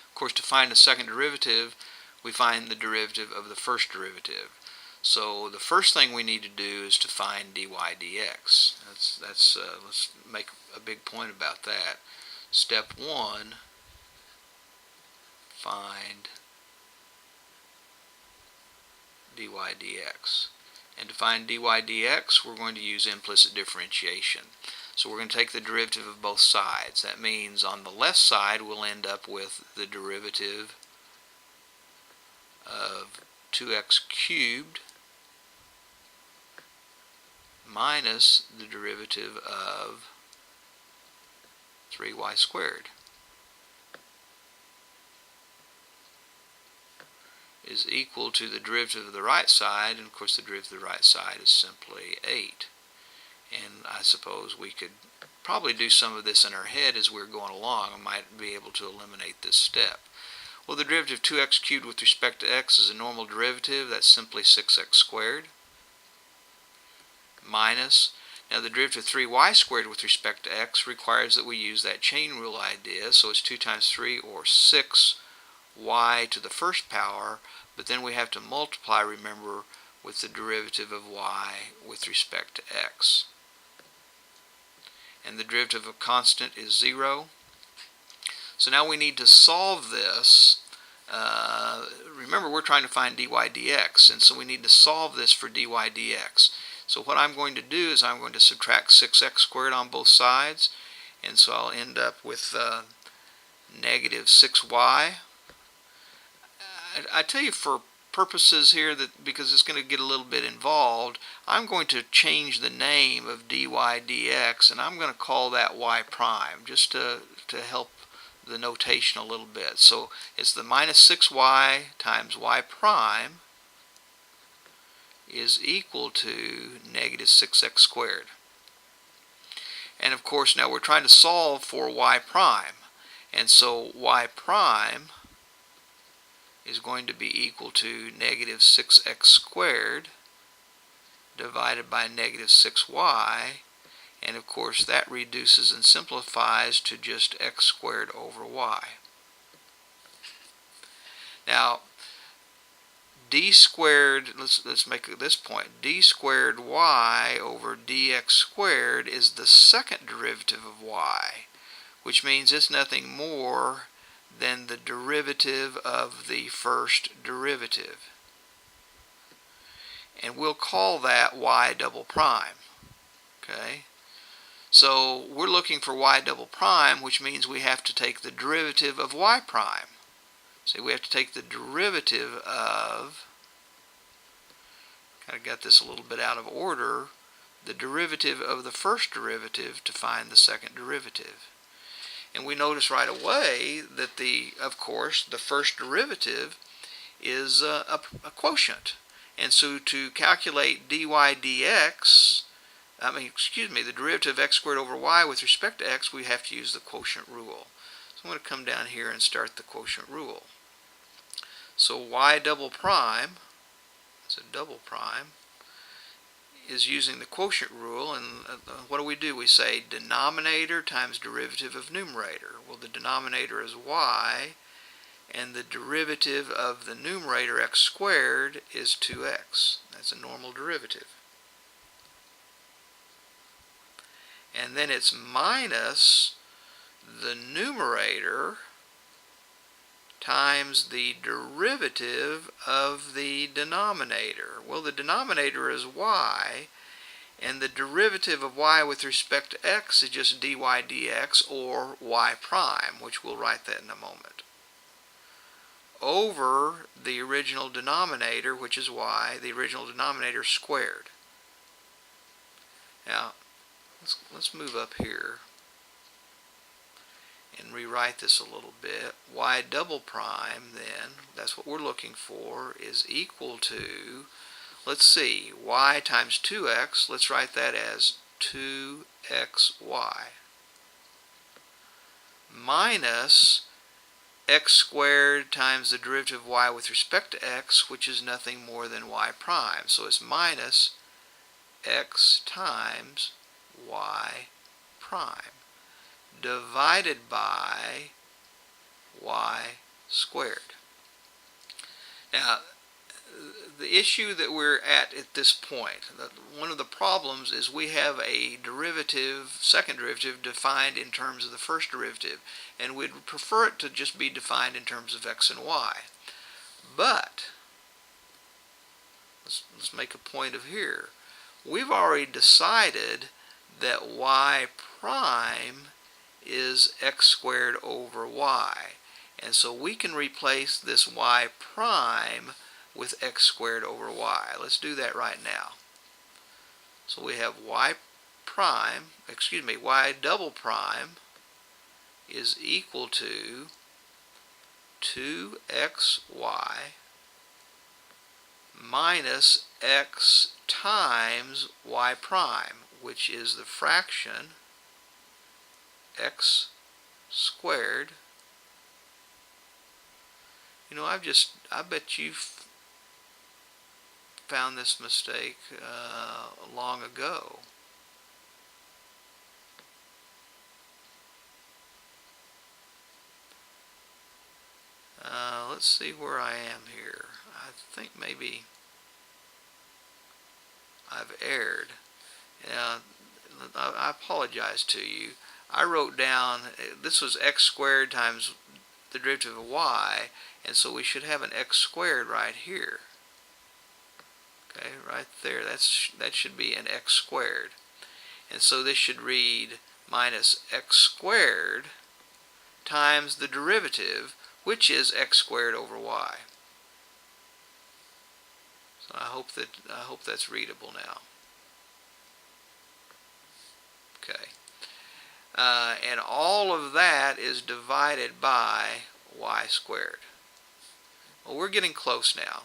Of course, to find the second derivative, we find the derivative of the first derivative. So the first thing we need to do is to find dy dx. Let's make a big point about that. Step 1, find dy dx. And to find dy dx, we're going to use implicit differentiation. So we're going to take the derivative of both sides. That means on the left side, we'll end up with the derivative of 2x cubed minus the derivative of 3y squared is equal to the derivative of the right side, and of course the derivative of the right side is simply 8. And I suppose we could probably do some of this in our head as we're going along. I might be able to eliminate this step. Well, the derivative of 2x cubed with respect to x is a normal derivative. That's simply 6x squared minus, now the derivative of 3y squared with respect to x requires that we use that chain rule idea, so it's 2 times 3 or 6y to the first power, but then we have to multiply, remember, with the derivative of y with respect to x. And the derivative of a constant is 0. So now we need to solve this. Remember, we're trying to find dy dx, and so we need to solve this for dy dx. So what I'm going to do is I'm going to subtract 6x squared on both sides, and so I'll end up with negative 6y. I tell you, for purposes here, that because it's going to get a little bit involved, I'm going to change the name of dy dx, and I'm going to call that y prime, just to help the notation a little bit. So it's the minus 6y times y prime is equal to negative 6x squared. And of course, now we're trying to solve for y prime, and so y prime is going to be equal to negative 6x squared divided by negative 6y, and of course that reduces and simplifies to just x squared over y. Now d squared, let's make this point, d squared y over dx squared is the second derivative of y, which means it's nothing more than the derivative of the first derivative. And we'll call that y double prime. Okay? So we're looking for y double prime, which means we have to take the derivative of y prime. So we have to take the derivative of, kind of got this a little bit out of order, the derivative of the first derivative to find the second derivative. And we notice right away that of course, the first derivative is a quotient. And so to calculate dy dx, the derivative of x squared over y with respect to x, we have to use the quotient rule. So I'm going to come down here and start the quotient rule. So y double prime, it's a double prime, is using the quotient rule, and what do? We say denominator times derivative of numerator. Well, the denominator is y, and the derivative of the numerator, x squared, is 2x. That's a normal derivative. And then it's minus the numerator times the derivative of the denominator. Well, the denominator is y, and the derivative of y with respect to x is just dy dx, or y prime, which we'll write that in a moment, over the original denominator, which is y, the original denominator squared. Now, let's move up here and rewrite this a little bit. Y double prime, then, that's what we're looking for, is equal to, let's see, y times 2x, let's write that as 2xy, minus x squared times the derivative of y with respect to x, which is nothing more than y prime. So it's minus x times y prime divided by y squared. Now, the issue that we're at this point, one of the problems is we have a derivative, second derivative, defined in terms of the first derivative, and we'd prefer it to just be defined in terms of x and y. But let's make a point of here. We've already decided that y prime is x squared over y, and so we can replace this y prime with x squared over y. Let's do that right now. So we have y double prime is equal to 2xy minus x times y prime, which is the fraction x squared. You know, I bet you've found this mistake long ago. Let's see where I am here. I think maybe I've erred. I apologize to you. I wrote down, this was x squared times the derivative of y, and so we should have an x squared right here. Okay, right there. That should be an x squared. And so this should read minus x squared times the derivative, which is x squared over y. So I hope that's readable now. Okay. And all of that is divided by y squared. Well, we're getting close now.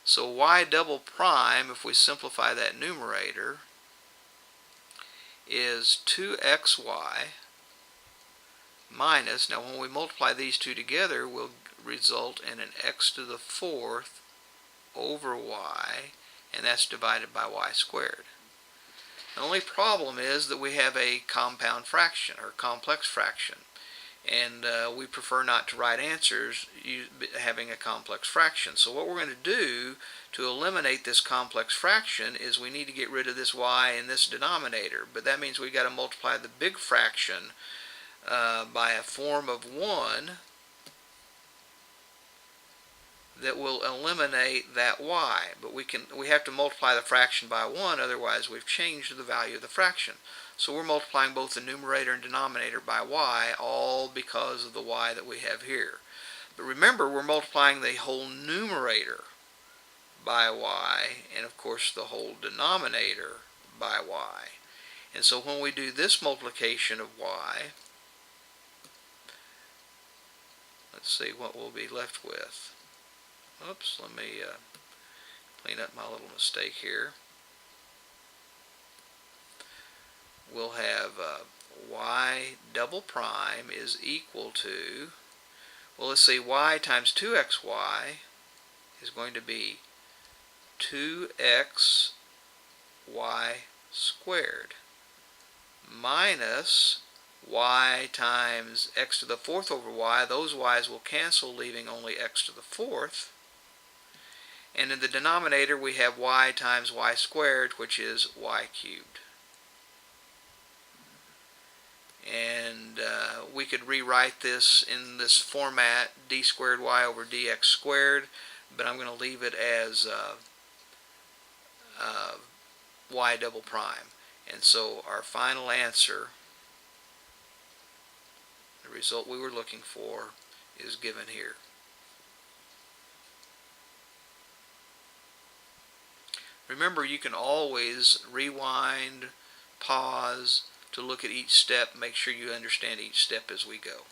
So y double prime, if we simplify that numerator, is 2xy minus, now when we multiply these two together, will result in an x to the fourth over y, and that's divided by y squared. The only problem is that we have a compound fraction, or complex fraction, and we prefer not to write answers having a complex fraction. So what we're going to do to eliminate this complex fraction is we need to get rid of this y in this denominator, but that means we've got to multiply the big fraction by a form of 1 that will eliminate that y. But we have to multiply the fraction by 1, otherwise we've changed the value of the fraction. So we're multiplying both the numerator and denominator by y, all because of the y that we have here. But remember, we're multiplying the whole numerator by y, and of course the whole denominator by y. And so when we do this multiplication of y, let's see what we'll be left with. Oops, let me clean up my little mistake here. We'll have y double prime is equal to, well, let's see, y times 2xy is going to be 2x y squared minus y times x to the fourth over y. Those y's will cancel, leaving only x to the fourth. And in the denominator we have y times y squared, which is y cubed. And we could rewrite this in this format, d squared y over dx squared, but I'm going to leave it as y double prime. And so our final answer, the result we were looking for, is given here. Remember, you can always rewind, pause to look at each step, make sure you understand each step as we go.